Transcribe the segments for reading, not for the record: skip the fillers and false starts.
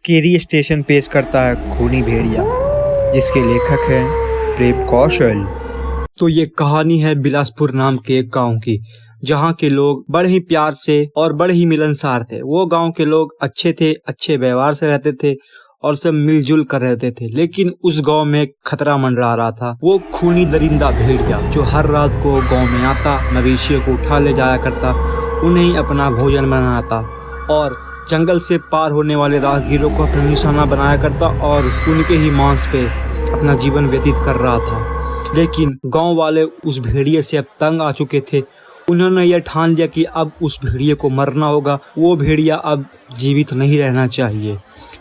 Scary station पेश करता है खूनी भेड़िया, जिसके लेखक हैं प्रेम कौशल। तो ये कहानी है बिलासपुर नाम के एक गांव की, जहां के लोग बड़े ही प्यार से और बड़े ही मिलनसार थे। वो गांव के लोग अच्छे थे, अच्छे व्यवहार से रहते थे और सब मिलजुल कर रहते थे। लेकिन उस गांव में एक खतरा मंडरा रहा था। वो खूनी दरिंदा भेड़िया जो हर रात को गांव में आता, मवेशियों को उठा ले जाया करता, उन्हें अपना भोजन बनाता और जंगल से पार होने वाले राहगीरों को अपना निशाना बनाया करता और उनके ही मांस पे अपना जीवन व्यतीत कर रहा था। लेकिन गांव वाले उस भेड़िए से अब तंग आ चुके थे। उन्होंने यह ठान लिया कि अब उस भेड़िए को मरना होगा। वो भेड़िया अब जीवित नहीं रहना चाहिए।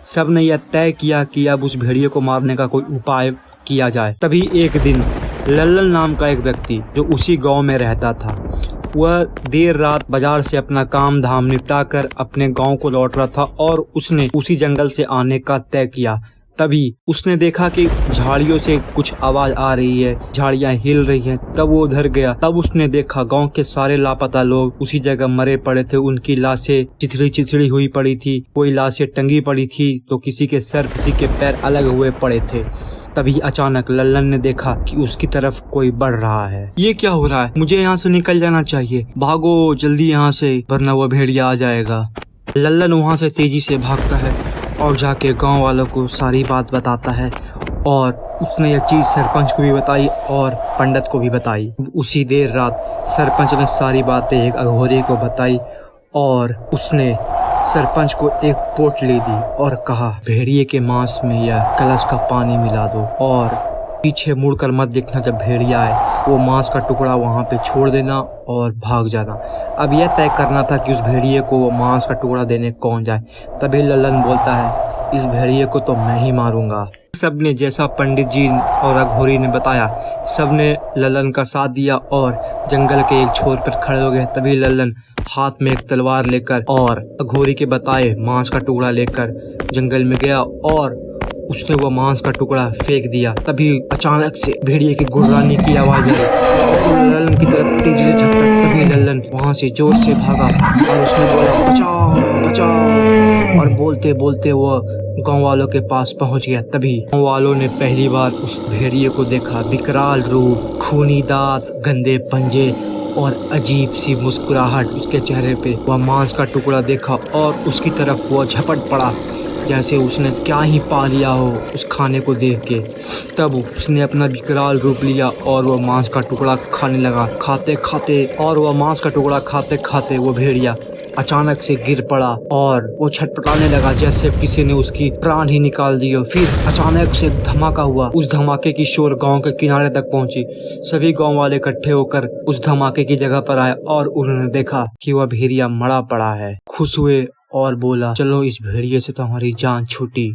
सब ने यह तय किया कि अब उस भेड़िए को मारने का कोई उपाय किया जाए। तभी एक दिन लल्लन नाम का एक व्यक्ति जो उसी गांव में रहता था, वह देर रात बाजार से अपना काम धाम निपटा कर अपने गांव को लौट रहा था और उसने उसी जंगल से आने का तय किया। तभी उसने देखा कि झाड़ियों से कुछ आवाज आ रही है, झाड़ियां हिल रही हैं। तब वो उधर गया। तब उसने देखा गांव के सारे लापता लोग उसी जगह मरे पड़े थे। उनकी लाशें चिथड़ी हुई पड़ी थी, कोई लाशें टंगी पड़ी थी तो किसी के सर किसी के पैर अलग हुए पड़े थे। तभी अचानक लल्लन ने देखा कि उसकी तरफ कोई बढ़ रहा है। ये क्या हो रहा है? मुझे यहाँ से निकल जाना चाहिए। भागो जल्दी यहाँ से, वरना वह भेड़िया आ जाएगा। लल्लन वहाँ से तेजी से भागता है और जाके गांव वालों को सारी बात बताता है और उसने यह चीज सरपंच को भी बताई और पंडित को भी बताई। उसी देर रात सरपंच ने सारी बातें एक अघोरी को बताई और उसने सरपंच को एक पोटली दी और कहा, भेड़िए के मांस में यह कलश का पानी मिला दो और पीछे मुड़कर मत देखना। जब भेड़िया आए वो मांस का टुकड़ा वहाँ पे छोड़ देना और भाग जाना। अब यह तय करना था कि उस भेड़िए को वो मांस का टुकड़ा देने कौन जाए। तभी लल्लन बोलता है, इस भेड़िए को तो मैं ही मारूंगा। सबने जैसा पंडित जी और अघोरी ने बताया, सबने लल्लन का साथ दिया और जंगल के एक छोर पर खड़े हो गए। तभी लल्लन हाथ में एक तलवार लेकर और अघोरी के बताए मांस का टुकड़ा लेकर जंगल में गया और उसने वह मांस का टुकड़ा फेंक दिया। तभी अचानक से भेड़िए की गुर्राने की आवाज आई और लल्लन की तरफ तेजी से झपटा। तभी लल्लन वहां से जोर से भागा और उसने बोला, बचाओ बचाओ, और बोलते बोलते वह गांव वालों के पास पहुंच गया। तभी गांव वालों ने पहली बार उस भेड़िए को देखा। विकराल रूप, खूनी दांत, गंदे पंजे और अजीब सी मुस्कुराहट उसके चेहरे पे। वह मांस का टुकड़ा देखा और उसकी तरफ वह झपट पड़ा जैसे उसने क्या ही पा लिया हो उस खाने को देख के। तब उसने अपना विकराल रूप लिया और वह मांस का टुकड़ा खाने लगा। खाते खाते वो भेड़िया अचानक से गिर पड़ा और वो छटपटाने लगा जैसे किसी ने उसकी प्राण ही निकाल दी हो। फिर अचानक से धमाका हुआ। उस धमाके की शोर गांव के किनारे तक पहुंची। सभी गांव वाले इकट्ठे होकर उस धमाके की जगह पर आए और उन्होंने देखा कि वह भेड़िया मरा पड़ा है। खुश हुए और बोला, चलो इस भेड़िए से तो हमारी जान छूटी।